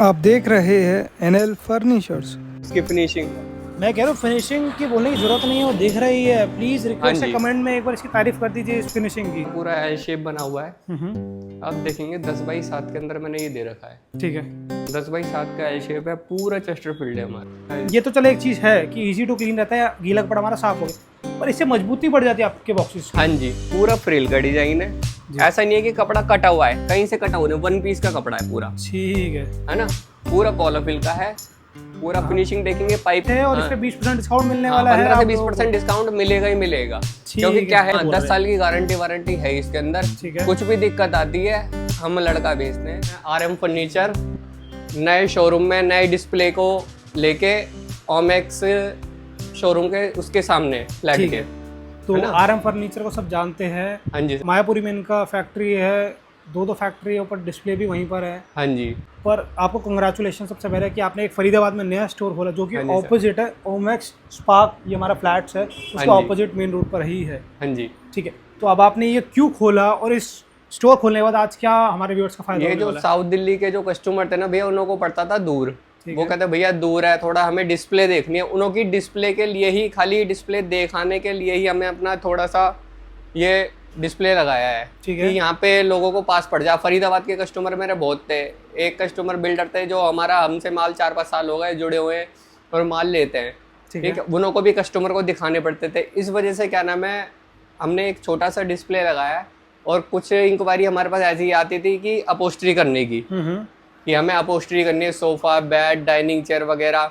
आप देख रहे हैं एनएल फर्नीचर्स। इसकी फिनिशिंग। मैं कह रहा हूँ फिनिशिंग की बोलने की जरूरत नहीं है, वो दिख रही है। प्लीज रिक्वेस्ट है, जी। कमेंट में एक बार इसकी तारीफ कर दीजिए इस फिनिशिंग की। पूरा एल शेप बना हुआ है। हम्म, आप देखेंगे 10x7 के अंदर मैंने ये दे रखा है। ठीक है। 10x7 का एल शेप है, पूरा चेस्टर फील्ड है हमारा। ये तो चलो एक चीज है कि इजी टू क्लीन रहता है, गीला कपड़ा हमारा साफ हो गया, पर इससे मजबूती बढ़ जाती है आपके बॉक्सेस। हाँ जी, पूरा फ्रिल का डिजाइन है। ऐसा नहीं है कि कपड़ा कटा हुआ है, कहीं से कटा हुआ नहीं, वन पीस का कपड़ा है पूरा। ठीक है ना, पूरा पॉलीफिल का है। पूरा फिनिशिंग देखेंगे पाइप है। और इस पे 20% डिस्काउंट मिलने वाला है। 15 से 20% डिस्काउंट मिलेगा ही मिलेगा। क्योंकि क्या है, 10 साल की गारंटी वारंटी है इसके अंदर। कुछ भी दिक्कत आती है हम लड़का भेजते हैं। RM फर्नीचर नए शोरूम में नए डिस्प्ले को लेके ओमेक्स शोरूम के उसके सामने फ्लैट के। तो RM फर्नीचर को सब जानते हैं। हाँ जी, मायापुरी में इनका फैक्ट्री है, दो फैक्ट्री है, ऊपर डिस्प्ले भी वहीं पर है। हाँ जी। पर आपको कंग्रेचुलेशन सबसे पहले कि आपने एक फरीदाबाद में नया स्टोर खोला जो कि ऑपोजिट है ओमेक्स स्पार्क, ये हमारा फ्लैट्स है उसके ऑपोजिट मेन रोड पर ही है। हाँ जी, ठीक है। तो अब आपने ये क्यों खोला और इस स्टोर खोलने के बाद आज क्या हमारे व्यूअर्स का फायदा? ये जो साउथ दिल्ली के जो कस्टमर थे ना भैया, उन लोगों को पड़ता था दूर। वो कहते भैया दूर है, थोड़ा हमें डिस्प्ले देखनी है। उनों की डिस्प्ले के लिए ही, खाली डिस्प्ले दिखाने के लिए ही हमें अपना थोड़ा सा ये डिस्प्ले लगाया है कि यहाँ पे लोगों को पास पड़ जाए। फरीदाबाद के कस्टमर मेरे बहुत थे। एक कस्टमर बिल्डर थे जो हमारा हमसे माल 4-5 साल हो गए जुड़े हुए हैं और माल लेते हैं। ठीक है, उन्हों को भी कस्टमर को दिखाने पड़ते थे। इस वजह से क्या नाम है, हमने एक छोटा सा डिस्प्ले लगाया। और कुछ इंक्वायरी हमारे पास ऐसी ही आती थी कि अपोस्ट्री करने की, कि हमें अपोस्ट्री करनी है, सोफा, बेड, डाइनिंग चेयर वगैरह।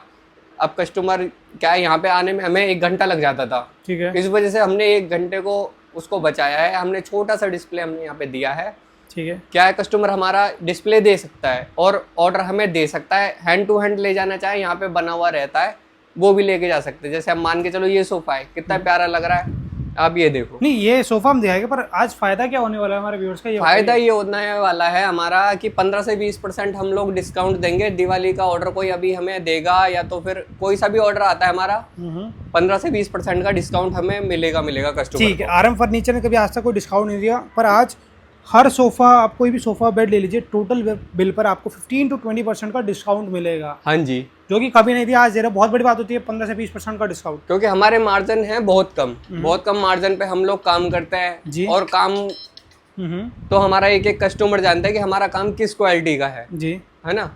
अब कस्टमर क्या है, यहाँ पे आने में हमें 1 घंटा लग जाता था। ठीक है, इस वजह से हमने 1 घंटे को उसको बचाया है। हमने छोटा सा डिस्प्ले हमने यहाँ पे दिया है। ठीक है, क्या है, कस्टमर हमारा डिस्प्ले दे सकता है और ऑर्डर हमें दे सकता है। हैंड टू हैंड ले जाना चाहे, यहाँ पे बना हुआ रहता है, वो भी लेके जा सकते हैं। जैसे हम मान के चलो ये सोफा है, कितना प्यारा लग रहा है, आप ये देखो। नहीं, ये सोफा हम दिखाएंगे, पर आज फायदा क्या होने वाला है हमारे व्यूअर्स का? ये फायदा ये होने वाला है हमारा कि 15 से 20% हम लोग डिस्काउंट देंगे। दिवाली का ऑर्डर कोई अभी हमें देगा या तो फिर कोई सा भी ऑर्डर आता है हमारा, 15 से 20% का डिस्काउंट हमें मिलेगा कस्टमर। ठीक है। RM फर्नीचर ने कभी आज तक कोई डिस्काउंट नहीं दिया, पर आज हर सोफा, आप कोई भी सोफा बेड ले लीजिए, टोटल बिल पर आपको 15 to 20% का डिस्काउंट मिलेगा। हाँ जी, जो कि कभी नहीं दिया, आज दे रहा। बहुत बड़ी बात होती है 15 से 20% का डिस्काउंट, क्योंकि हमारे मार्जिन है बहुत कम मार्जिन पे हम लोग काम करते हैं। और काम तो हमारा एक एक कस्टमर जानता है कि हमारा काम किस क्वालिटी का है जी, है ना।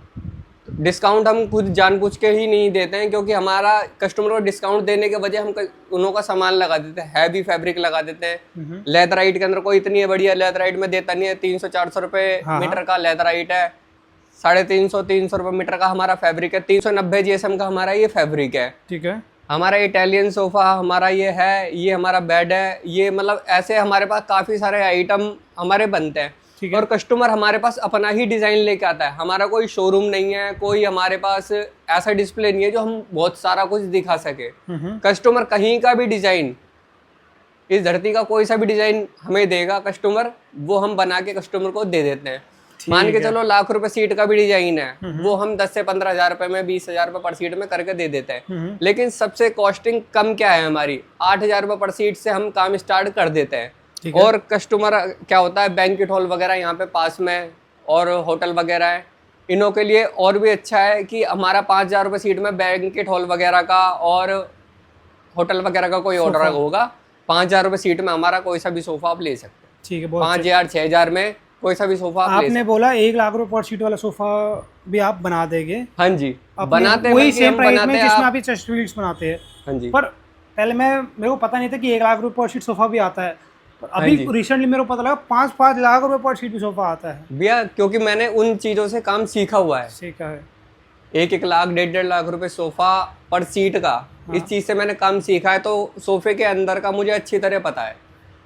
डिस्काउंट हम खुद जानबूझ के ही नहीं देते हैं, क्योंकि हमारा कस्टमर को डिस्काउंट देने के वजह हम उन्हों का सामान लगा देते हैं, हैवी फैब्रिक लगा देते हैं। लेदराइट के अंदर कोई इतनी बढ़िया लेदराइट में देता नहीं है। 300-400 रुपये मीटर का लेदराइट है, 350-300 रुपये मीटर का हमारा फैब्रिक है, 390 GSM का हमारा ये फैब्रिक है। ठीक है, हमारा इटालियन सोफा हमारा ये है, ये हमारा बेड है। ये मतलब ऐसे हमारे पास काफ़ी सारे आइटम हमारे बनते हैं। और कस्टमर हमारे पास अपना ही डिज़ाइन लेके आता है। हमारा कोई शोरूम नहीं है, कोई हमारे पास ऐसा डिस्प्ले नहीं है जो हम बहुत सारा कुछ दिखा सके। कस्टमर कहीं का भी डिज़ाइन, इस धरती का कोई सा भी डिज़ाइन हमें देगा कस्टमर, वो हम बना के कस्टमर को दे देते हैं। मान के चलो लाख रुपए सीट का भी डिजाइन है, वो हम 10 से 15 हजार रुपए में, 20,000 रुपए पर सीट में करके दे देते हैं। लेकिन सबसे कॉस्टिंग कम क्या है हमारी, 8,000 रुपए पर सीट से हम काम स्टार्ट कर देते हैं। और कस्टमर क्या होता है, बैंक्वेट हॉल वगैरह यहाँ पे पास में और होटल वगैरह है, इनों के लिए और भी अच्छा है कि हमारा 5,000 रुपए सीट में बैंक्वेट हॉल वगैरह का और होटल वगैरह का कोई ऑर्डर होगा, 5,000 रुपए सीट में हमारा कोई सा भी सोफा आप ले सकते हैं। ठीक है, 5,000 6,000 में कोई सा भी सोफा आपने बोला 1 लाख रुपए पर सीट वाला सोफा भी आप बना देंगे? हाँ जी, बनाते हैं, वही सेम प्राइस में जिसमें आप चेस्ट फील्ड्स बनाते हैं। हाँ जी, पर पहले मेरे को पता नहीं था कि 1 लाख रुपए पर सीट सोफा भी आता है। अभी रिसेंटली मेरे को पता लगा 5-5 लाख रुपए पर सीट भी सोफा आता है भैया, क्योंकि मैंने उन चीजों से काम सीखा हुआ है। 1-1 लाख 1.5 लाख रुपए सोफा पर सीट का, इस चीज से मैंने काम सीखा है। तो सोफे के अंदर का मुझे अच्छी तरह पता है।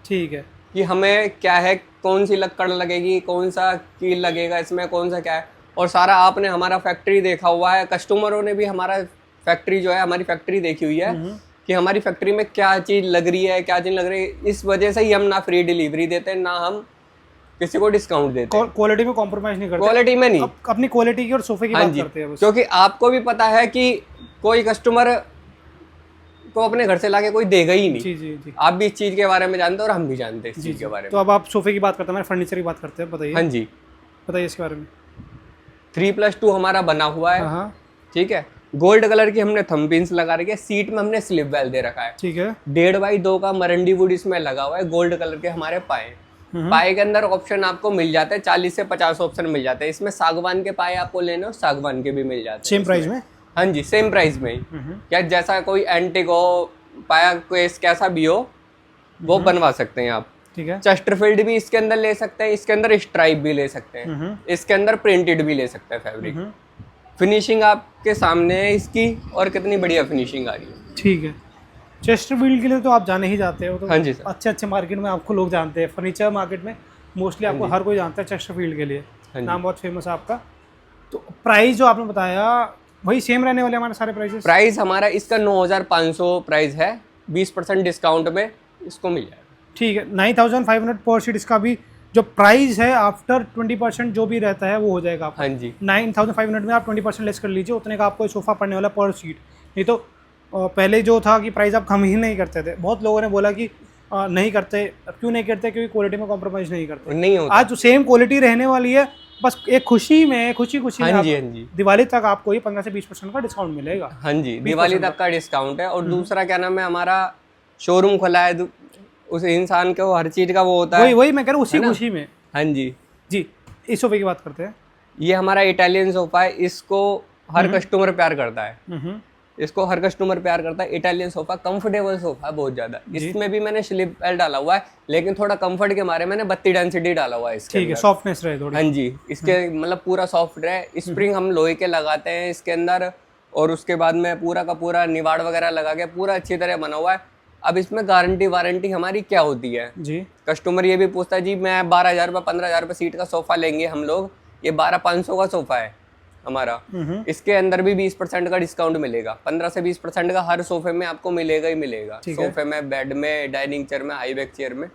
ठीक है, कि हमें क्या है, कौन सी लक्कड़ लगेगी, कौन सा कील लगेगा इसमें, कौन सा क्या है। और सारा आपने हमारा फैक्ट्री देखा हुआ है, कस्टमरों ने भी हमारा फैक्ट्री जो है, हमारी फैक्ट्री देखी हुई है कि हमारी फैक्ट्री में क्या चीज़ लग रही है, क्या चीज़ लग रही है। इस वजह से ही हम ना फ्री डिलीवरी देते हैं, ना हम किसी को डिस्काउंट देते हैं। क्वालिटी में कॉम्प्रोमाइज नहीं करते। क्वालिटी में नहीं, अपनी क्वालिटी की और सोफे की बात करते हैं बस। क्योंकि आपको भी पता है कि कोई कस्टमर को अपने घर से लाके कोई देगा ही नहीं। जी। आप भी इस चीज के बारे में जानते हैं और हम भी जानते हैं इस चीज के बारे में। तो अब आप सोफे की बात करते हैं, फर्नीचर की बात करते हैं, बताइए। हाँ जी, बताइए इसके बारे में। 3+2 हमारा बना हुआ है, ठीक है। गोल्ड कलर की हमने थंब पिन्स लगा रखी है, सीट में हमने स्लिप वेल दे रखा है, ठीक है। 1.5x2 का मरंडी वुड इसमें लगा हुआ है, गोल्ड कलर के हमारे पाए। पाए के अंदर ऑप्शन आपको मिल जाते हैं 40 से 50 ऑप्शन मिल जाते हैं। इसमें सागवान के पाए आपको लेने हो, सागवान के भी मिल जाते हैं सेम प्राइस में। हाँ जी, सेम प्राइस में ही। क्या जैसा कोई एंटिक हो, पाया कोई कैसा भी हो, वो बनवा सकते हैं आप, ठीक है। चेस्टरफील्ड भी इसके अंदर ले सकते हैं, इसके अंदर स्ट्राइप भी ले सकते हैं, इसके अंदर प्रिंटेड भी ले सकते हैं फैब्रिक। फिनिशिंग आपके सामने है इसकी, और कितनी बढ़िया फिनिशिंग आ रही है, ठीक है। चेस्टरफील्ड के लिए तो आप जाने ही जाते हो, तो हाँ जी सर। अच्छे मार्केट में आपको लोग जानते हैं, फर्नीचर मार्केट में मोस्टली आपको हर कोई जानता है चेस्टरफील्ड के लिए, नाम बहुत फेमस है आपका। तो प्राइस जो आपने बताया वही सेम रहने वाले हमारे सारे प्राइसेस? प्राइस हमारा इसका 9,500 प्राइस है, 20% डिस्काउंट में इसको मिल जाएगा, ठीक है। 9,500 पर शीट इसका भी जो प्राइस है आफ्टर 20% जो भी रहता है वो हो जाएगा आपका। हाँ जी, 9,500 में आप 20% लेस कर लीजिए, उतने का आपको सोफ़ा पड़ने वाला पर सीट। नहीं तो पहले जो था कि प्राइस आप कम ही नहीं करते थे, बहुत लोगों ने बोला कि नहीं करते। क्यों नहीं करते? क्योंकि क्वालिटी में कॉम्प्रोमाइज़ नहीं करते, नहीं होता। आज जो सेम क्वालिटी रहने वाली है, बस एक खुशी में खुशी हाँ जी, हाँ जी, दिवाली तक आपको ये 15 से 20% का डिस्काउंट मिलेगा। हाँ जी, दिवाली तक का डिस्काउंट है। और दूसरा क्या नाम है, हमारा शोरूम खुला है, उस इंसान को हर चीज़ का वो होता है, वही मैं कह रहा हूँ, उसी खुशी में। हाँ जी जी। इस सोफे की बात करते हैं। ये हमारा इटालियन सोफा है, इसको हर कस्टमर प्यार करता है, इसको हर कस्टमर प्यार करता है। इटालियन सोफा कंफर्टेबल सोफा है बहुत ज्यादा। इसमें भी मैंने स्लिप वेल डाला हुआ है, लेकिन थोड़ा कंफर्ट के मारे मैंने 32 डेंसिटी डाला हुआ है इसके, ठीक है, सॉफ्टनेस रहे थोड़ी। हाँ जी, इसके मतलब पूरा सॉफ्ट रहे। स्प्रिंग हम लोहे के लगाते हैं इसके अंदर, और उसके बाद में पूरा का पूरा निवाड़ वगैरह लगा के पूरा अच्छी तरह बना हुआ है। अब इसमें गारंटी वारंटी हमारी क्या होती है जी? कस्टमर ये भी पूछता है जी, मैं 12,000 रुपये 15,000 रुपये सीट का सोफा लेंगे हम लोग, ये 12,500 का सोफा है हमारा, इसके अंदर भी 20% का डिस्काउंट मिलेगा। 15 से 20% का हर सोफे में आपको मिलेगा ही मिलेगा, सोफे में, बेड में, डाइनिंग चेयर में, हाई बैक चेयर में।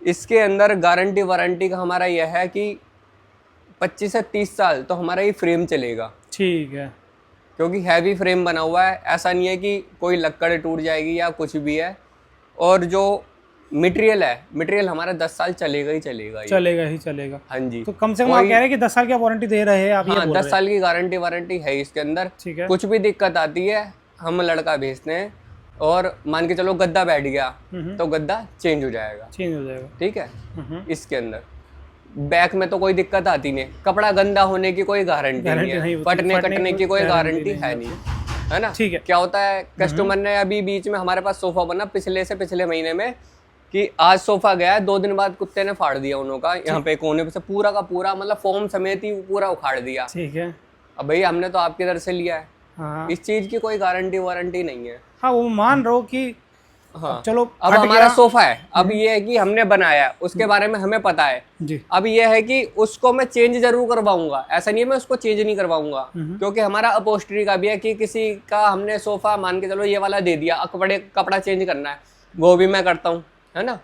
इसके अंदर गारंटी वारंटी का हमारा यह है कि 25 से 30 साल तो हमारा ये फ्रेम चलेगा, ठीक है, क्योंकि हैवी फ्रेम बना हुआ है। ऐसा नहीं है कि कोई लक्कड़ टूट जाएगी या कुछ भी है। और जो मटेरियल है, मटेरियल हमारा 10 साल चलेगा ही चलेगा। हाँ जी, तो कम से कम आप कह रहे हैं कि 10 साल की वारंटी दे रहे हैं आप? हाँ, 10 साल की गारंटी वारंटी है इसके अंदर, ठीक है। कुछ भी दिक्कत आती है हम लड़का भेजते हैं, और मान के चलो गद्दा बैठ गया तो गद्दा चेंज हो जाएगा, ठीक है। इसके अंदर बैक में तो कोई दिक्कत आती नहीं, कपड़ा गंदा होने की कोई गारंटी नहीं है, फटने कटने की कोई गारंटी है नहीं, है ना, ठीक है। क्या होता है, कस्टमर ने अभी बीच में हमारे पास सोफा बना पिछले महीने में, कि आज सोफा गया है, 2 दिन बाद कुत्ते ने फाड़ दिया उन्होंने यहाँ पे कोने से पूरा का पूरा, मतलब फोम समेत ही पूरा उखाड़ दिया, ठीक है। अब भैया हमने तो आपकी तरफ से लिया है, हाँ। इस चीज की कोई गारंटी वारंटी नहीं है। हाँ, वो मान रहा हूँ कि हाँ, चलो अब हमारा सोफा है, अब ये है कि हमने बनाया है, उसके बारे में हमें पता है जी। अब ये है कि उसको मैं चेंज जरूर करवाऊंगा, ऐसा नहीं है मैं उसको चेंज नहीं करवाऊंगा, क्योंकि हमारा अपहोल्स्ट्री का भी है कि किसी का हमने सोफा मान के चलो ये वाला दे दिया, कपड़ा चेंज करना है, वो भी मैं करता हूँ, है ना।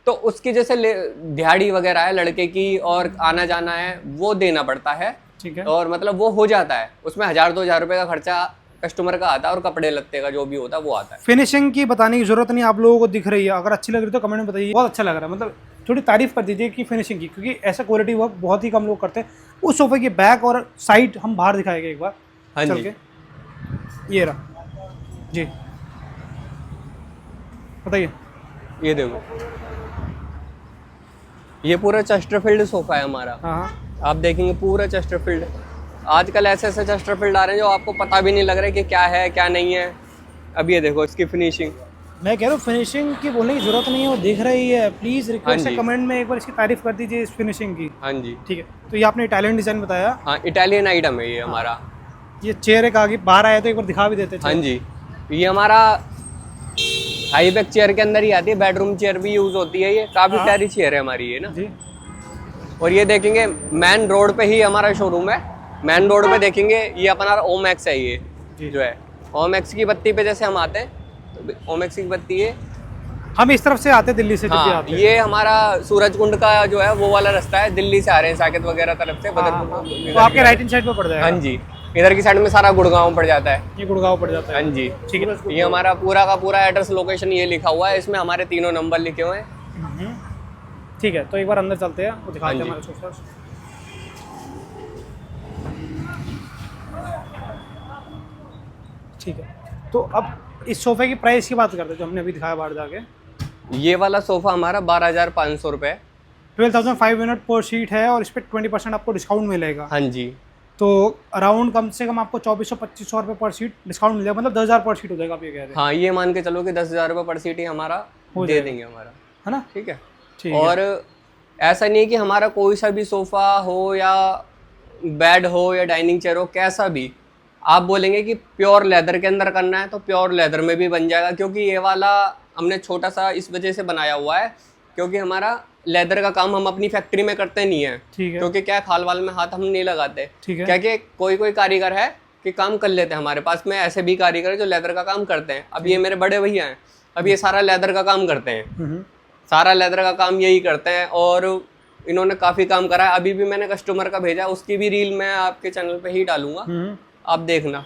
तो उसकी जैसे दिहाड़ी वगैरह है लड़के की, और आना जाना है, वो देना पड़ता है, ठीक है। और मतलब वो हो जाता है, उसमें 1,000-2,000 रुपये का खर्चा कस्टमर का आता है, और कपड़े लत्ते का जो भी होता है वो आता है। फिनिशिंग की बताने की जरूरत नहीं, आप लोगों को दिख रही है, अगर अच्छी लग रही है तो कमेंट में बताइए। बहुत अच्छा लग रहा है, मतलब थोड़ी तारीफ कर दीजिए कि फिनिशिंग की, क्योंकि ऐसा क्वालिटी वर्क बहुत ही कम लोग करते हैं। उस सोफे की बैक और साइड हम बाहर दिखाएंगे एक बार, हाँ चल के। ये रहा जी, बताइए। ये देखो, ये पूरा चेस्टरफील्ड सोफा है हमारा, हाँ। आप देखेंगे पूरा चेस्टरफील्ड। आजकल ऐसे चेस्टरफील्ड आ रहे हैं जो आपको पता भी नहीं लग रहा है कि क्या है क्या नहीं है। अब ये देखो इसकी फिनिशिंग, मैं कह रहा हूँ फिनिशिंग की बोलने की जरूरत नहीं है, वो दिख रही है। प्लीज रिक्वेस्ट है, कमेंट में एक बार इसकी तारीफ कर दीजिए इस फिनिशिंग की। हाँ जी, ठीक है। तो ये आपने इटालियन डिजाइन बताया? हाँ, इटालियन आइटम है ये हमारा। ये चेयर एक आगे बाहर आया तो एक बार दिखा भी देते। हाँ जी, ये हमारा हाई बैक चेयर के अंदर ही आती है, बेडरूम चेयर भी यूज होती है, ये काफी प्यारी चेयर है हमारी ये ना जी। और ये देखेंगे मेन रोड पे ही हमारा शोरूम है, मेन रोड पे देखेंगे ये अपना ओमैक्स है, ये जो है ओमैक्स की बत्ती पे जैसे हम आते हैं, तो ओमैक्स की बत्ती है, हम इस तरफ से आते हैं दिल्ली से। हाँ, आते हैं। ये हमारा सूरज कुंड का जो है वो वाला रास्ता है, दिल्ली से आ रहे हैं साकेत वगैरह तरफ से, बदरपुर तो आपके राइट हैंड साइड पे पड़ जाएगा। हाँ जी, इधर की साइड में सारा गुड़गांव पड़ जाता है, ये गुड़गांव पड़ जाता है। हाँ जी, ठीक है। ये हमारा पूरा का पूरा एड्रेस लोकेशन ये लिखा हुआ है, इसमें हमारे 3 नंबर लिखे हुए हैं, ठीक है। तो एक बार अंदर चलते हैं, वो दिखाते हैं हमारे सोफा। ठीक है, तो अब इस सोफे की प्राइस की बात करते हैं जो हमने अभी दिखाया बाहर जाके। ये वाला सोफा हमारा 12,500 रुपये, 12,500 पर सीट है और इस पर 20% आपको डिस्काउंट मिलेगा। हाँ जी। तो अराउंड कम से कम आपको 2400-2500 रुपये पर सीट डिस्काउंट मिलेगा, मतलब 10,000 पर सीट हो जाएगा, आप ये कह रहे हैं। हाँ, ये मान के चलो कि 10,000 रुपये पर सीट ही हमारा दे देंगे हमारा, है ना। ठीक है। और ऐसा नहीं है कि हमारा कोई सा भी सोफ़ा हो या बेड हो या डाइनिंग चेयर हो, कैसा भी आप बोलेंगे कि प्योर लेदर के अंदर करना है तो प्योर लेदर में भी बन जाएगा। क्योंकि ये वाला हमने छोटा सा इस वजह से बनाया हुआ है क्योंकि हमारा लेदर का काम हम अपनी फैक्ट्री में करते नहीं है, क्योंकि क्या खाल वाल में हाथ हम नहीं लगाते। क्या कि कोई कारीगर है कि काम कर लेते हैं, हमारे पास में ऐसे भी कारीगर है जो लेदर का काम करते हैं। अब ये मेरे बड़े भैया हैं, अब ये सारा लेदर का काम करते हैं, सारा लेदर का काम यही करते हैं और इन्होंने काफ़ी काम करा है। अभी भी मैंने कस्टमर का भेजा, उसकी भी रील मैं आपके चैनल पे ही डालूंगा, आप देखना।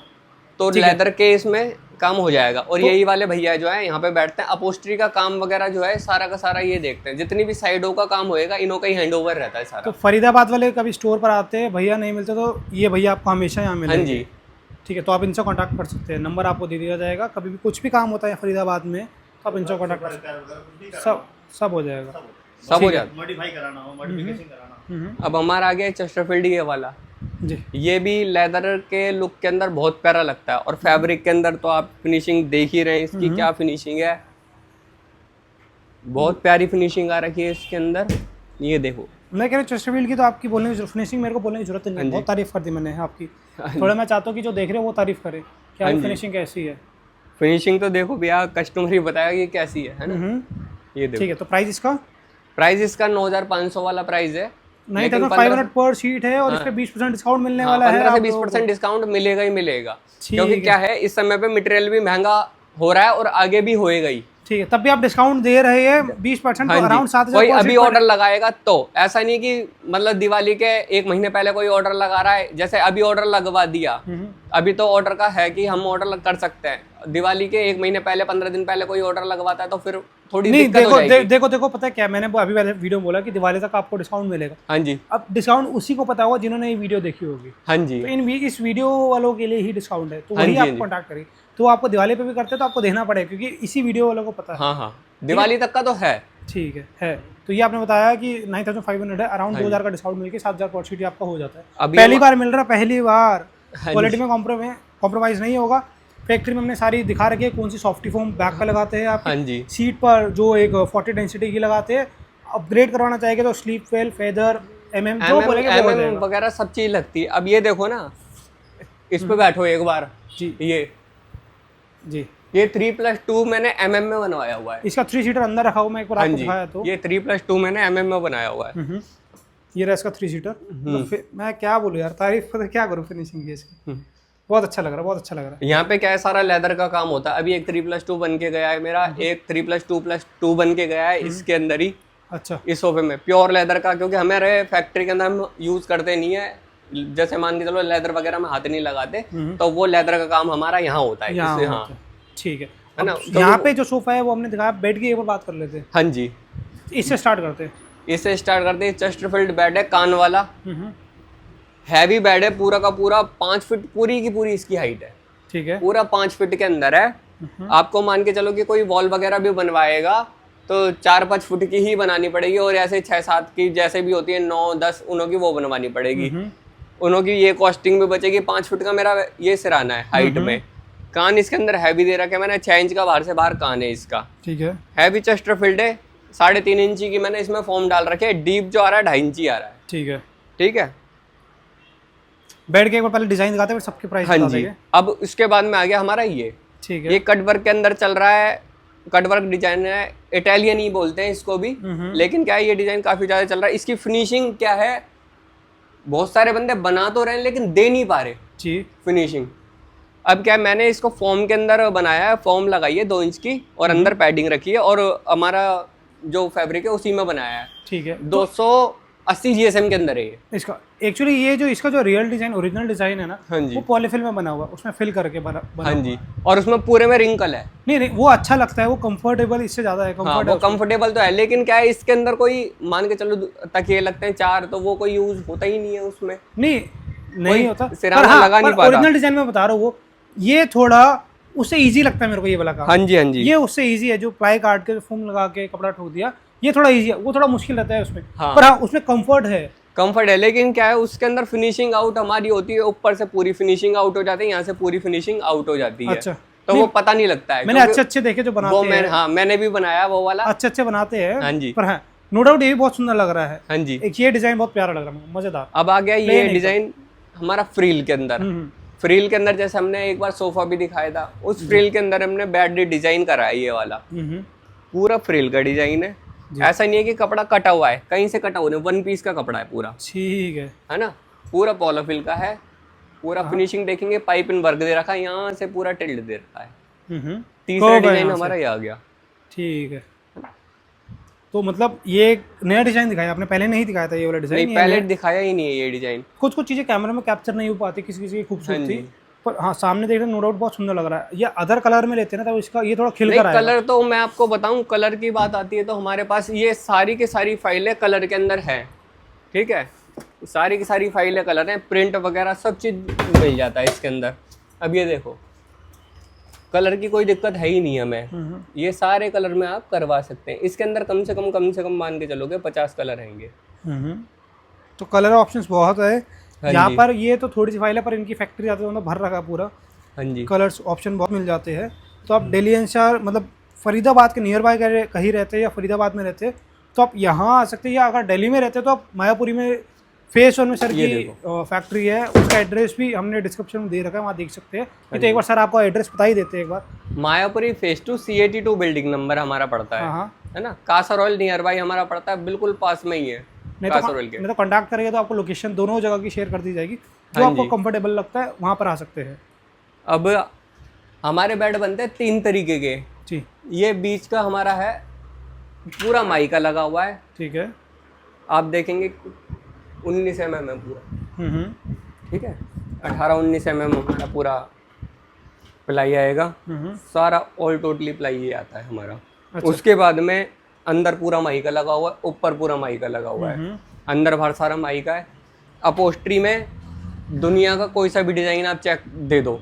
तो लेदर के इसमें काम हो जाएगा। और यही वाले भैया जो है यहाँ पे बैठते हैं, अपोस्ट्री का काम वगैरह जो है सारा का सारा ये देखते हैं, जितनी भी साइडों का काम होएगा इन्हों का ही हैंड ओवर रहता है सारा। तो फरीदाबाद वाले कभी स्टोर पर आते हैं, भैया नहीं मिलते तो ये भैया आपको हमेशा यहाँ मिलेंगे। हाँ जी, ठीक है, तो आप इनसे कॉन्टैक्ट कर सकते हैं, नंबर आपको दे दिया जाएगा। कभी भी कुछ भी काम होता है फरीदाबाद में तो आप इनसे कॉन्टैक्ट कर सकते हैं, सब हो जाएगा, सब हो जाएगा। मॉडिफाई कराना हो, मॉडिफिकेशन कराना। अब हमारा आ गया चेस्टरफील्ड ये वाला जी। ये भी लेदर के लुक के अंदर बहुत प्यारा लगता है और फैब्रिक के अंदर तो आप फिनिशिंग देख ही रहे हैं इसकी क्या फिनिशिंग है, बहुत प्यारी फिनिशिंग आ रखी है इसके अंदर। ये देखो, मैं कह रहा हूँ चेस्टरफील्ड की तो आपकी बोलने की फिनिशिंग मेरे को बोलने की जरूरत नहीं है, बहुत तारीफ कर दी मैंने आपकी। थोड़ा मैं चाहता हूँ कि जो देख रहे हो वो तारीफ करे, क्या फिनिशिंग कैसी है। फिनिशिंग तो देखो भैया, कस्टमर ही बताया कि कैसी है ना। ये देखो, ठीक है, तो प्राइस इसका 9,500 वाला प्राइस है, 9,500 पर सीट है और इस पे 20% डिस्काउंट मिलने वाला है। 15 से 20% डिस्काउंट मिलेगा ही मिलेगा, क्योंकि क्या है इस समय पे मटेरियल भी महंगा हो रहा है और आगे भी होएगा ही। ठीक है, तब भी आप डिस्काउंट दे रहे हैं 20%, तो अराउंड 7,000। कोई अभी ऑर्डर लगाएगा तो ऐसा नहीं कि मतलब दिवाली के 1 महीने पहले कोई ऑर्डर लगा रहा है, जैसे अभी ऑर्डर लगवा दिया, अभी तो ऑर्डर का है कि हम ऑर्डर कर सकते हैं। दिवाली के 1 महीने पहले 15 दिन पहले कोई ऑर्डर लगवाता है तो फिर थोड़ी दिक्कत हो जाएगी। देखो पता है क्या, मैंने अभी वाले वीडियो में बोला कि दिवाली तक आपको डिस्काउंट मिलेगा। हाँ जी, अब डिस्काउंट उसी को पता होगा जिन्होंने ये वीडियो देखी होगी। हाँ जी, तो इस वीडियो वालों के लिए ही डिस्काउंट है, तो वही आप कॉन्टैक्ट करिए। तो आपको दिवाली पे भी करते हैं तो आपको देना पड़ेगा, क्योंकि इसी वीडियो वालों को पता है। हाँ, दिवाली तक का तो है। ठीक है। तो ये आपने बताया कि 9,500 है, अराउंड 2,000 का डिस्काउंट मिलकर 7,000 पर सीट आपका हो जाता है। पहली बार मिल रहा है, पहली बार। क्वालिटी में कॉम्प्रोमाइज़ नहीं होगा। फैक्ट्री में हमने सारी दिखा रखी है, कौन सी सॉफ्टी फोम बैक का लगाते हैं आप। हाँ जी, सीट पर जो एक 40 डेंसिटी की लगाते हैं। अपग्रेड करवाना चाहेंगे तो स्लीप वेल, फेदर, जो बोलेंगे वगैरह सब चीज़ लगती है। अब ये देखो ना, इस पे बैठो एक बार जी। ये 3+2 मैंने mm में बनवाया हुआ है। इसका 3 सीटर अंदर रखा हुआ, मैं एक बार आपको दिखाया तो। ये 3+2 मैंने mm में बनाया हुआ है। ये रहा इसका 3 सीटर। तो मैं क्या बोलूँ यार, तारीफ क्या करूँ फिनिशिंग की इसकी। बहुत अच्छा लग रहा है। यहाँ पे क्या है, सारा लेदर का काम होता है। अभी एक 3+2 बन के गया है मेरा, एक 3+2+2 बन के गया है इसके अंदर ही। अच्छा, इस सोफे में प्योर लेदर का, क्योंकि हमारे फैक्ट्री के अंदर हम यूज करते नहीं है, जैसे मान के चलो लेदर वगैरह में हाथ नहीं लगाते, तो वो लेदर का काम हमारा यहाँ होता है। हाँ, ठीक है ना। यहाँ पे जो सोफा है वो हमने दिखाया, बेड की एक बार बात कर लेते हैं। हाँ जी, इससे स्टार्ट करते हैं। चेस्टरफील्ड बेड है, कान वाला हैवी बेड है, पूरा का पूरा 5 फीट पूरी की पूरी इसकी हाइट है। ठीक है, पूरा 5 फीट के अंदर है। आपको मान के चलो कि कोई वॉल वगैरह भी बनवाएगा तो 4-5 फुट की ही बनानी पड़ेगी, और ऐसे 6-7 की जैसे भी होती है 9-10 उनों की वो बनवानी पड़ेगी। उनों की ये कॉस्टिंग भी बचेगी। 5 फुट का मेरा ये सिराना है हाइट में। कान इसके अंदर हैवी दे रखा है मैंने, 6 इंच का बाहर से बाहर कान है इसका। ठीक है, हैवी चेस्टरफील्ड है, 3.5 इंची की मैंने इसमें फॉर्म डाल रखे है। डीप जो आ रहा है 2.5 इंची आ रहा है। ठीक है। बेड के एक बार पहले डिजाइन दिखाते हैं, सबके प्राइस बता देंगे। अब उसके बाद में आ गया हमारा ये। ठीक है, ये कट वर्क के अंदर चल रहा है, कट वर्क डिजाइन है, इटालियन ही बोलते हैं इसको भी, लेकिन क्या है ये डिजाइन काफी ज्यादा चल रहा है। इसकी फिनिशिंग क्या है, बहुत सारे बंदे बना तो रहे हैं लेकिन दे नहीं पा रहे जी फिनिशिंग। अब क्या है, मैंने इसको फॉर्म के अंदर बनाया है, फॉर्म लगाई है 2 इंच की और अंदर पैडिंग रखी है, और हमारा जो फैब्रिक है उसी में बनाया है। ठीक है, 280 GSM के अंदर है ये। इसका एक्चुअली ये जो इसका जो रियल डिजाइन, ओरिजिनल डिजाइन है ना, हाँ जी, वो पॉलीफिल में बना हुआ, उसमें फिल करके बना हाँ जी, और उसमें पूरे में रिंकल है। नहीं, वो अच्छा लगता है, वो कंफर्टेबल इससे ज्यादा है। वो कंफर्टेबल तो है, लेकिन क्या है इसके अंदर कोई मान के चलो तकिए लगते हैं 4, तो वो कोई यूज होता ही नहीं है उसमें। नहीं होता, सिराना लगा नहीं पाता। ओरिजिनल डिजाइन में बता रहा हूँ, वो ये थोड़ा उससे इजी लगता है मेरे को ये वाला काम। हाँ जी, हाँ जी। ये उससे इजी है, जो प्लाई काट के फोम लगा के कपड़ा ठोक दिया, ये थोड़ा इजी है, वो थोड़ा मुश्किल रहता है उसमें। हाँ। पर हाँ, उसमें कंफर्ट है। कंफर्ट है, लेकिन क्या है उसके अंदर फिनिशिंग आउट हमारी होती है, ऊपर से पूरी फिनिशिंग आउट हो जाती है, यहाँ से पूरी फिनिशिंग आउट हो जाती है। अच्छा, तो वो पता नहीं लगता है। मैंने अच्छे अच्छे देखे जो बनाते वो हैं। हाँ, मैंने भी बनाया वो वाला। अच्छे अच्छे बनाते हैं। हाँ जी। पर हाँ, नो डाउट ये भी बहुत सुंदर लग रहा है। हाँ जी। एक ये डिजाइन बहुत प्यारा लग रहा है, मजेदार। अब आ गया ये डिजाइन हमारा फ्रिल के अंदर। फ्रिल के अंदर जैसे हमने एक बार सोफा भी दिखाया था, उस फ्रिल के अंदर हमने बेड डिजाइन करा है ये वाला। पूरा फ्रिल का डिजाइन है, ऐसा नहीं है कि कपड़ा कटा हुआ है, कहीं से कटा हुआ नहीं, वन पीस का कपड़ा है पूरा। ठीक है ना, पूरा पॉलोफिल का है। पूरा फिनिशिंग देखेंगे, पाइप इन वर्क दे रखा है, यहाँ से पूरा टिल्ड दे रखा है। तीसरा डिजाइन हमारा ये आ गया। ठीक है, तो मतलब ये एक नया डिजाइन दिखाया आपने, पहले नहीं दिखाया था ये वाला डिजाइन? नहीं, पहले दिखाया ही नहीं है ये डिजाइन। कुछ कुछ चीजें कैमरे में कैप्चर नहीं हो पाती, किसी किसी की खूबसूरती, पर हाँ सामने देख रहे नो डाउट बहुत सुंदर लग रहा है। ये अदर कलर में लेते हैं ना, तो इसका ये थोड़ा खिल कर आएगा। कलर तो मैं आपको बताऊं, कलर की बात आती है तो हमारे पास ये सारी की सारी फाइलें कलर के अंदर है। ठीक है, सारी की सारी फाइलें कलर हैं, प्रिंट वगैरह सब चीज मिल जाता है इसके अंदर। अब ये देखो, कलर की कोई दिक्कत है ही नहीं हमें, ये सारे कलर में आप करवा सकते हैं। इसके अंदर कम से कम मान के चलोगे 50 कलर रहेंगे। तो कलर ऑप्शंस बहुत है यहाँ पर। ये तो थोड़ी सी फाइल है, पर इनकी फैक्ट्री आती है, भर रखा पूरा। हाँ जी, कलर्स ऑप्शन बहुत मिल जाते हैं। तो आप दिल्ली एनसीआर मतलब फरीदाबाद के नियर बाय कहीं रहते हैं या फरीदाबाद में रहते हैं तो आप यहाँ आ सकते हैं, या अगर दिल्ली में रहते हैं तो आप मायापुरी में फेस 1 में सर की फैक्ट्री है, उसका एड्रेस भी हमने डिस्क्रिप्शन में दे रखा है, वहाँ देख सकते हैं। तो एक बार सर आपको एड्रेस बता ही देते हैं एक बार। Mayapuri phase 2 C82 building number हमारा पड़ता है ना। कासर ऑयल नियर बाय हमारा पड़ता है, बिल्कुल पास में ही है। नहीं तो कॉन्टैक्ट करेंगे तो आपको लोकेशन दोनों जगह की शेयर कर दी जाएगी, जो आपको कंफर्टेबल लगता है वहाँ पर आ सकते हैं। अब हमारे बेड बनते हैं 3 तरीके के जी। ये बीच का हमारा है पूरा माइका लगा हुआ है। ठीक है, आप देखेंगे 19 mm है पूरा। ठीक है, 18-19 mm हमारा पूरा प्लाई आएगा। सारा ऑल टोटली प्लाई ये आता है हमारा। अच्छा। उसके बाद में अंदर पूरा माइका लगा हुआ है, ऊपर पूरा माइका लगा हुआ है, अंदर भर सारा माइका है। अपोस्ट्री में दुनिया का कोई सा भी डिजाइन आप चेक दे दो,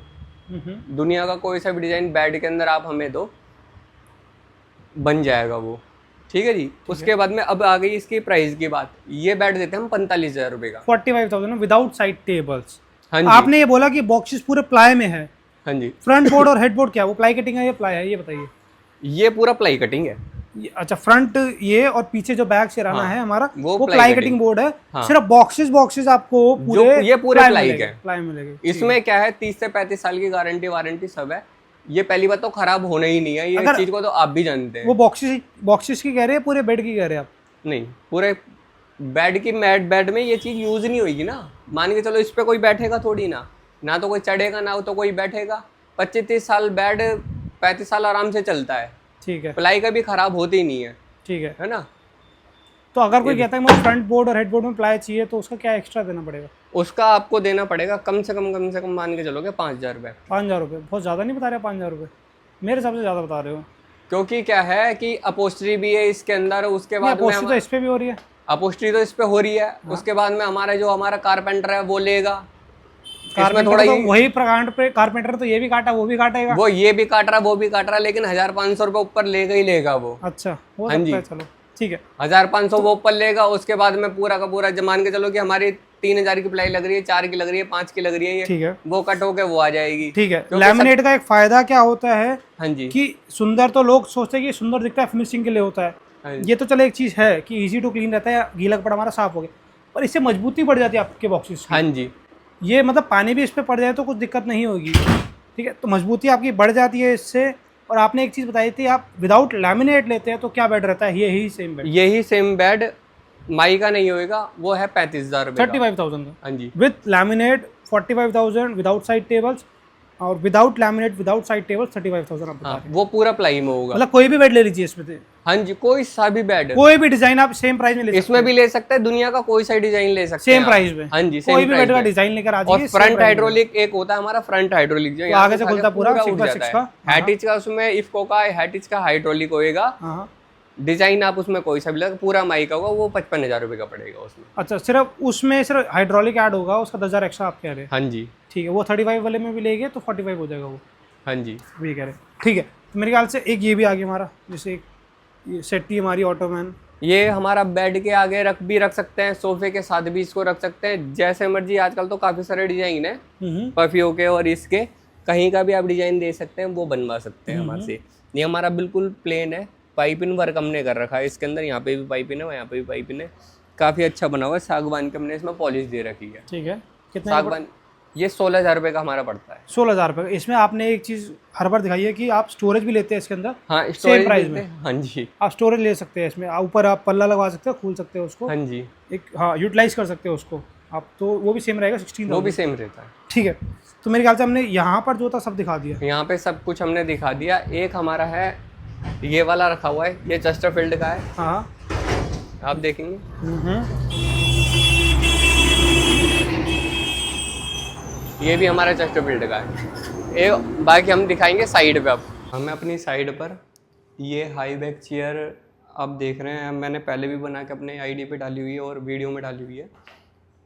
दुनिया का कोई सा भी डिजाइन बेड के अंदर आप हमें दो, बन जाएगा वो। ठीक है जी। उसके बाद में अब आ गई इसकी प्राइस की बात। ये बेड देते हैं हम 45,000 रुपए का, 45,000 विदाउट साइड टेबल्स। हाँ जी। आपने ये बोला कि बॉक्सेस पूरे प्लाई में है। हाँ जी। फ्रंट बोर्ड और हेड बोर्ड क्या है, वो प्लाई कटिंग है या प्लाई है, ये बताइए। ये पूरा प्लाई कटिंग है। अच्छा, फ्रंट ये और पीछे जो बैक सिराना है हमारा वो प्लाई प्लाई कटिंग बोर्ड है। सिर्फ बॉक्सेस आपको पूरे ये पूरे प्लाई के प्लाई मिलेंगे। इसमें क्या है 30 से 35 साल की गारंटी वारंटी सब है। ये पहली बात तो खराब होना ही नहीं है, ये चीज को तो आप भी जानते हैं। वो बॉक्सेस की कह रहे हैं, पूरे बेड की कह रहे हैं आप? नहीं, पूरे बेड की बेड में ये चीज यूज नहीं होगी ना। मान के चलो इस पे कोई बैठेगा थोड़ी ना तो कोई चढ़ेगा ना तो कोई बैठेगा। 25-30 साल बेड 35 साल आराम से चलता है। ठीक है, प्लाई का भी खराब होती नहीं है। ठीक है ना। तो अगर कोई कहता है मुझे फ्रंट बोर्ड और हेड बोर्ड में प्लाई चाहिए तो उसका क्या एक्स्ट्रा देना पड़ेगा? उसका आपको देना पड़ेगा कम से कम मान के चलोगे 5,000 रुपये। 5,000 रुपये बहुत ज़्यादा नहीं बता रहे? 5,000 रुपये मेरे हिसाब से ज़्यादा बता रहे हो। क्योंकि क्या है कि अपोस्ट्री भी है इसके अंदर, उसके बाद अपोस्ट्री तो इस पे भी हो रही है। अपोस्ट्री तो इस पे हो रही है। उसके बाद में हमारा कारपेंटर है वो लेगा। कारपेंटर थोड़ा तो वही कारपेंटर तो ये भी काटा वो भी काटेगा, वो ये भी काट रहा वो भी काट रहा, लेकिन 1,500 रुपये ऊपर लेगा ही लेगा वो। अच्छा, हो सकता है, चलो ठीक है। 1,500 वो ऊपर लेगा। उसके बाद में पूरा का पूरा मान के चलो कि हमारी 3,000 की प्लाई लग रही है, 4 की लग रही है, 5 की लग रही है, ठीक है, वो कट होके वो आ जाएगी। ठीक है। लैमिनेट का एक फायदा क्या होता है? हाँ जी, कि सुंदर तो लोग सोचते हैं कि सुंदर दिखता है, फिनिशिंग के लिए होता है। ये तो चलो एक चीज है कि इजी टू क्लीन रहता है, गीला कपड़ा हमारा साफ हो गया, पर इससे मजबूती बढ़ जाती है आपके बॉक्सेस की। हाँ जी, ये मतलब पानी भी इस पे पड़ जाए तो कुछ दिक्कत नहीं होगी। ठीक है, तो मजबूती आपकी बढ़ जाती है इससे। और आपने एक चीज़ बताई थी, आप विदाउट लैमिनेट लेते हैं तो क्या बेड रहता है? यही सेम बेड माई का नहीं होएगा, वो है 35,000 रुपये, 35,000 का। हाँ जी। With laminate 45,000, without side tables, और without laminate without side table 35,000 आप बता रहे हैं। वो पूरा प्लाई में होगा। मतलब कोई भी बेड ले लीजिए इसमें से। हाँ जी, कोई सा भी बेड, कोई भी डिजाइन आप सेम प्राइस में ले सकते हैं। इसमें भी ले सकते हैं, दुनिया का कोई सा डिजाइन ले सकते हैं सेम प्राइस में। हाँ जी, कोई भी बेड का डिजाइन लेकर आ जाइए। और फ्रंट हाइड्रोलिक एक होता है हमारा, फ्रंट हाइड्रोलिक जो आगे से खुलता पूरा उठ जाता है। हैटिच का उसमें इफ्को का हैटिच का हाइड्रोलिक होएगा। डिजाइन आप उसमें कोई सा भी लगा, पूरा माइक होगा, वो 55,000 रुपये का पड़ेगा उसमें। अच्छा, सिर्फ उसमें सिर्फ हाइड्रोलिक ऐड होगा, उसका 10,000 एक्स्ट्रा आप कह रहे हैं? हाँ जी, ठीक है। वो 35 वाले में भी लेंगे तो 45 हो जाएगा वो। हाँ जी, वही कह रहे हैं। ठीक है, तो मेरे ख्याल से एक ये भी आ गया हमारा, जैसे एक ये सेट्टी हमारी ऑटोमैन। ये हमारा बेड के आगे भी रख सकते हैं, सोफे के साथ भी इसको रख सकते हैं, जैसे मर्जी। आजकल तो काफ़ी सारे डिज़ाइन है परफ्यूम के और इसके, कहीं का भी आप डिज़ाइन दे सकते हैं, वो बनवा सकते हैं हमारे से। ये हमारा बिल्कुल प्लेन है, पाइपिंग वर्क हमने कर रखा है इसके अंदर, यहाँ पे भी पाइपिंग है, यहाँ पे भी पाइपिंग है, काफ़ी अच्छा बना हुआ है। सागवान की हमने इसमें पॉलिश दे रखी है। ठीक है, कितना सागवान ये 16,000 रुपये का हमारा पड़ता है। 16,000 रुपये। इसमें आपने एक चीज़ हर बार दिखाई है कि आप स्टोरेज भी लेते हैं इसके अंदर। हाँ, सेम स्टोरेज प्राइस में हाँ जी, आप स्टोरेज ले सकते हैं इसमें। ऊपर आप पल्ला लगवा सकते हो, खोल सकते हो उसको, हाँ जी, एक हाँ यूटिलाइज कर सकते हो उसको आप, तो वो भी सेम रहेगा 16,000। वो भी सेम रहता है। ठीक है, तो मेरे ख्याल से हमने यहाँ पर जो था सब दिखा दिया। यहाँ पे सब कुछ हमने दिखा दिया। एक हमारा है ये वाला रखा हुआ है, ये चेस्टरफील्ड का है, हाँ, आप देखेंगे। ये भी हमारा चेस्टरफील्ड का है। बाकी हम दिखाएंगे साइड पे। अब हमें अपनी साइड पर ये हाई बैक चेयर आप देख रहे हैं, मैंने पहले भी बना के अपने आईडी पे डाली हुई है और वीडियो में डाली हुई है।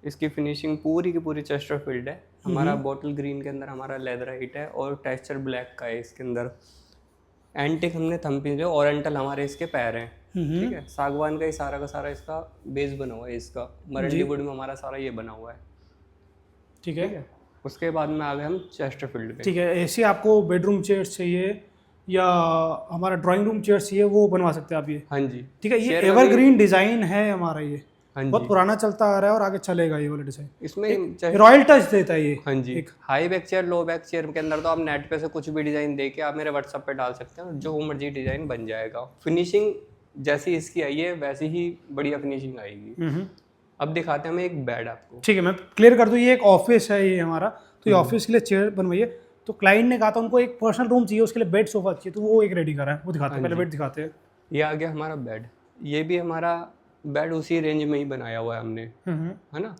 इसकी फिनिशिंग पूरी की पूरी चेस्टरफील्ड है। हमारा बॉटल ग्रीन के अंदर हमारा लेदराइट है और टेक्सचर ब्लैक का है इसके अंदर। एंटिक हमने थम्पिंग जो ओरिएंटल हमारे इसके पैर हैं, ठीक है। सागवान का ही सारा का सारा इसका बेस बना हुआ है, इसका मरंडी वुड में हमारा सारा ये बना हुआ है, ठीक है। उसके बाद में आ गए हम चेस्टरफील्ड पे। ठीक है, ऐसे आपको बेडरूम चेयर्स चाहिए या हमारा ड्राइंग रूम चेयर्स चाहिए, वो बनवा सकते हैं आप ये। हाँ जी, ठीक है, ये एवरग्रीन डिज़ाइन है हमारा, ये हाँ जी, बहुत पुराना चलता आ रहा है और आगे चलेगा ये वाला डिज़ाइन। इसमें रॉयल टच देता है ये। हाँ जी, high back chair low back chair के अंदर तो आप नेट पे से कुछ भी डिज़ाइन दे के आप मेरे व्हाट्सएप पे डाल सकते हैं और जो मर्जी डिज़ाइन बन जाएगा। फिनिशिंग जैसी इसकी आई है वैसी ही बढ़िया फिनिशिंग आएगी। अब दिखाते हैं हम एक बेड आपको। ठीक है, मैं क्लियर कर दूँ, ये एक ऑफिस है ये हमारा, तो ये ऑफिस के लिए चेयर बनवाइए। तो क्लाइंट ने कहा था उनको एक पर्सनल रूम चाहिए, उसके लिए बेड सोफा चाहिए, तो वो एक रेडी करा है, वो दिखाते हैं। पहले बेड दिखाते हैं। ये आ गया हमारा बेड। ये भी हमारा बेड उसी रेंज में ही बनाया हुआ है हमने, है ना।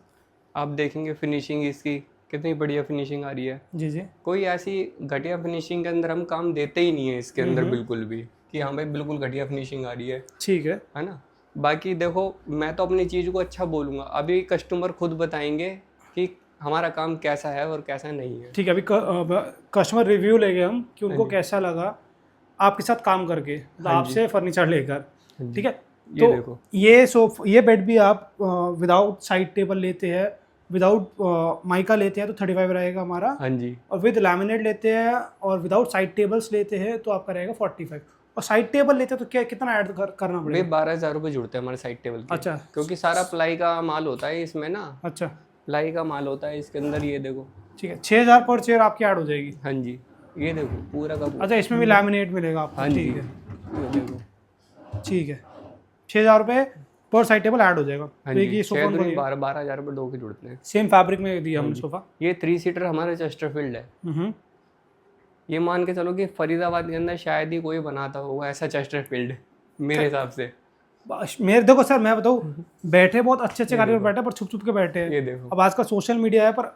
आप देखेंगे फिनिशिंग इसकी कितनी बढ़िया फिनिशिंग आ रही है। जी जी, कोई ऐसी घटिया फिनिशिंग के अंदर हम काम देते ही नहीं है इसके अंदर बिल्कुल भी, कि हाँ भाई बिल्कुल घटिया फिनिशिंग आ रही है, ठीक है ना। बाकी देखो, मैं तो अपनी चीज़ को अच्छा बोलूँगा, अभी कस्टमर खुद बताएंगे कि हमारा काम कैसा है और कैसा नहीं है। ठीक है, अभी कस्टमर रिव्यू लेंगे हम कि उनको कैसा लगा आपके साथ काम करके, मतलब आपसे फर्नीचर लेकर। ठीक है, ये तो देखो, ये बेड भी आप विदाउट साइड टेबल लेते हैं, विदाउट माइका लेते हैं तो 35 रहेगा हमारा, हाँ जी, और विद लैमिनेट लेते हैं और विदाउट साइड टेबल्स लेते हैं तो आपका रहेगा 45। और साइड टेबल लेते हैं तो क्या कितना ऐड करना भाई पड़ेगा? 12,000 रुपये जुड़ते हैं हमारे साइड टेबल के। अच्छा, क्योंकि सारा प्लाई का माल होता है इसमें ना, अच्छा प्लाई का माल होता है इसके अंदर। ये देखो, ठीक है, 6,000 पर चेयर आपकी ऐड हो जाएगी। हाँ जी, ये देखो पूरा का पूरा। अच्छा, इसमें भी लैमिनेट मिलेगा आपको? हाँ जी, ठीक है, ये देखो, ठीक है, 6,000 रुपये पर साइड टेबल ऐड हो जाएगा। हाँ तो जी, ये सोफा 12,000 रुपये दो के जुड़ते हैं। सेम फैब्रिक में दिया हमने सोफा। ये 3 सीटर हमारा चेस्टरफील्ड है। ये मान के चलो कि फरीदाबाद के अंदर शायद ही कोई बनाता होगा ऐसा चेस्टरफील्ड, मेरे हिसाब से। मेरे देखो सर, मैं बताऊँ, बैठे बहुत अच्छे अच्छे कारीगर बैठे पर छुप छुप के बैठे हैं। ये देखो, अब आज का सोशल मीडिया है, पर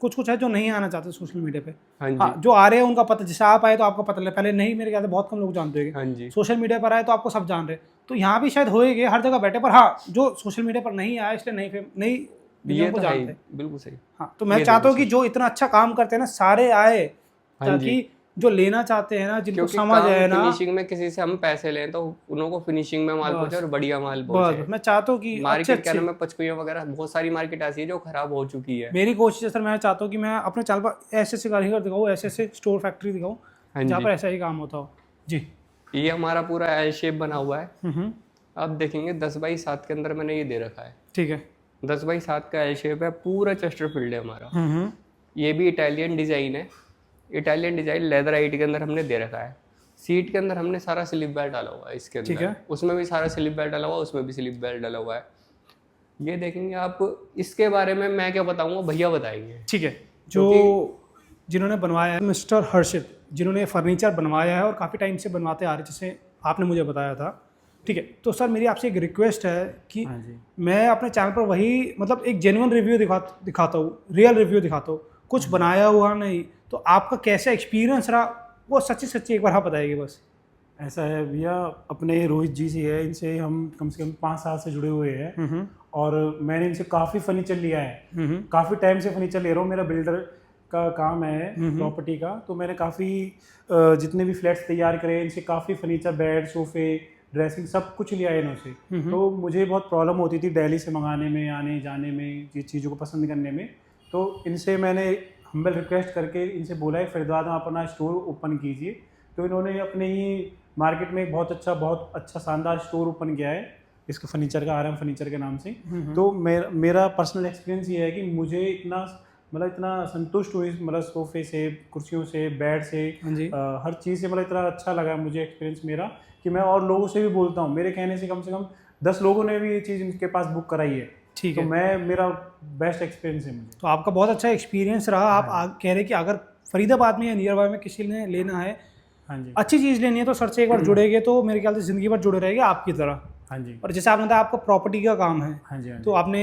कुछ कुछ है जो नहीं आना चाहते सोशल मीडिया पे। हाँ जी, हाँ, जो आ रहे हैं उनका पता, जैसे आप आए तो आपका पता लगे, पहले नहीं, मेरे ख्याल से बहुत कम लोग जानते हैं। हाँ जी, सोशल मीडिया पर आए तो आपको सब जान रहे, तो यहाँ भी शायद होएगा हर जगह बैठे, पर हाँ जो सोशल मीडिया पर नहीं आया इसलिए नहीं ये को तो जानते हैं। बिल्कुल सही। हाँ, तो मैं चाहता हूँ कि जो इतना अच्छा काम करते हैं ना सारे आए, हाँ जी, ताकि जो लेना चाहते हैं ना, जिनको क्योंकि समझ है ना, फिनिशिंग में किसी से हम पैसे लें तो उनको फिनिशिंग में माल पहुंचे और बढ़िया माल बस पहुंचे। मैं चाहता हूँ कि मार्केट के में पचकुइयां वगैरह बहुत सारी मार्केट ऐसी है जो खराब हो चुकी है। मेरी कोशिश है सर, मैं चाहता हूँ कि मैं अपने चैनल पर ऐसे कारीगर दिखाऊँ, ऐसे स्टोर फैक्ट्री दिखाऊँ जहाँ पर ऐसा ही काम होता हो। जी, ये हमारा पूरा एल शेप बना हुआ है। आप देखेंगे 10x7 के अंदर मैंने ये दे रखा है। ठीक है, 10x7 का एल शेप है, पूरा चेस्टरफील्ड है हमारा। ये भी इटालियन डिजाइन है, इटालियन डिजाइन लेदराइट के अंदर हमने दे रखा है। सीट के अंदर हमने सारा स्लिप बेल्ट डाला हुआ है इसके अंदर, उसमें भी सारा स्लिप बेल्ट डाला हुआ है, उसमें भी स्लिप बेल्ट डाला हुआ है। ये देखेंगे आप, इसके बारे में मैं क्या बताऊंगा, भैया बताएंगे। ठीक है, जो जिन्होंने बनवाया है मिस्टर हर्षित, जिन्होंने फर्नीचर बनवाया है और काफ़ी टाइम से बनवाते आ रहे, जैसे आपने मुझे बताया था। ठीक है, तो सर मेरी आपसे एक रिक्वेस्ट है कि मैं अपने चैनल पर वही, मतलब एक जेन्युइन रिव्यू दिखाता हूँ, रियल रिव्यू दिखाता हूँ, कुछ बनाया हुआ नहीं। तो आपका कैसा एक्सपीरियंस रहा वो सच्ची एक बार आप बताइए बस। ऐसा है भैया, अपने रोहित जी से है, इनसे हम कम से कम 5 साल से जुड़े हुए हैं और मैंने इनसे काफ़ी फर्नीचर लिया है। काफ़ी टाइम से फर्नीचर ले रहा हूँ। मेरा बिल्डर का काम है प्रॉपर्टी का, तो मैंने काफ़ी जितने भी फ्लैट्स तैयार करे इनसे काफ़ी फर्नीचर, बेड, सोफे, ड्रेसिंग सब कुछ लिया है इनसे। तो मुझे बहुत प्रॉब्लम होती थी दिल्ली से मंगाने में, आने जाने में, ये चीज़ों को पसंद करने में। तो इनसे मैंने हम्बल रिक्वेस्ट करके इनसे बोला है फरीदाबाद में अपना स्टोर ओपन कीजिए। तो इन्होंने अपने ही मार्केट में बहुत अच्छा शानदार स्टोर ओपन किया है इसके फर्नीचर का, RM फर्नीचर के नाम से। तो मेरा पर्सनल एक्सपीरियंस ये है कि मुझे इतना संतुष्ट हुई, मतलब सोफे से, कुर्सियों से, बेड से, हर चीज़ से, मतलब इतना अच्छा लगा मुझे एक्सपीरियंस मेरा कि मैं और लोगों से भी बोलता हूँ। मेरे कहने से कम 10 लोगों ने भी ये चीज़ इनके पास बुक कराई है। ठीक है, तो मेरा बेस्ट एक्सपीरियंस है मुझे। तो आपका बहुत अच्छा एक्सपीरियंस रहा। आप कह रहे कि अगर फरीदाबाद में या नियर बाय में किसी ने लेना है, हाँ जी, अच्छी चीज़ लेनी है, तो सर से एक बार जुड़ेंगे तो मेरे ख्याल से ज़िंदगी भर जुड़े रहेंगे आपकी तरह। हाँ जी। और जैसे आपने बताया आपका प्रॉपर्टी का काम है, हाँ जी, तो आपने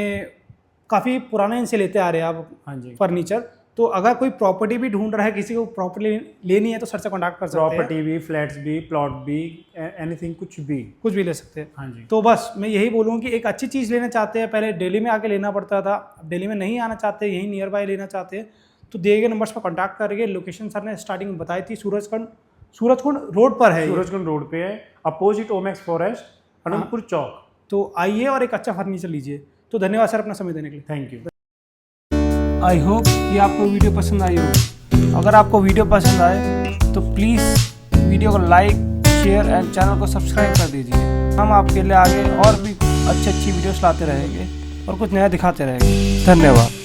काफ़ी पुराने इनसे लेते आ रहे हैं आप हाँ जी। फर्नीचर। तो अगर कोई प्रॉपर्टी भी ढूंढ रहा है, किसी को प्रॉपर्टी लेनी है, तो सर से कॉन्टैक्ट कर सकते हैं। प्रॉपर्टी भी, फ्लैट्स भी, प्लॉट भी, एनीथिंग, कुछ भी ले सकते हैं। हाँ जी। तो बस मैं यही बोलूँगा कि एक अच्छी चीज़ लेना चाहते हैं, पहले दिल्ली में आके लेना पड़ता था, अब दिल्ली में नहीं आना चाहते, यहीं नियर बाय लेना चाहते हैं, तो दिए गए नंबर्स पर कॉन्टैक्ट करके। लोकेशन सर ने स्टार्टिंग में बताई थी, सूरजकुंड रोड पर है। सूरजकुंड रोड पे है, अपोजिट ओमेक्स फॉरेस्ट, अनंतपुर चौक। तो आइए और एक अच्छा फर्नीचर लीजिए। तो धन्यवाद सर अपना समय देने के लिए। Thank you. आई होप कि आपको वीडियो पसंद आई हो। अगर आपको वीडियो पसंद आए तो प्लीज़ वीडियो को लाइक, शेयर एंड चैनल को सब्सक्राइब कर दीजिए। हम आपके लिए आगे और भी अच्छी वीडियोस लाते रहेंगे और कुछ नया दिखाते रहेंगे। धन्यवाद।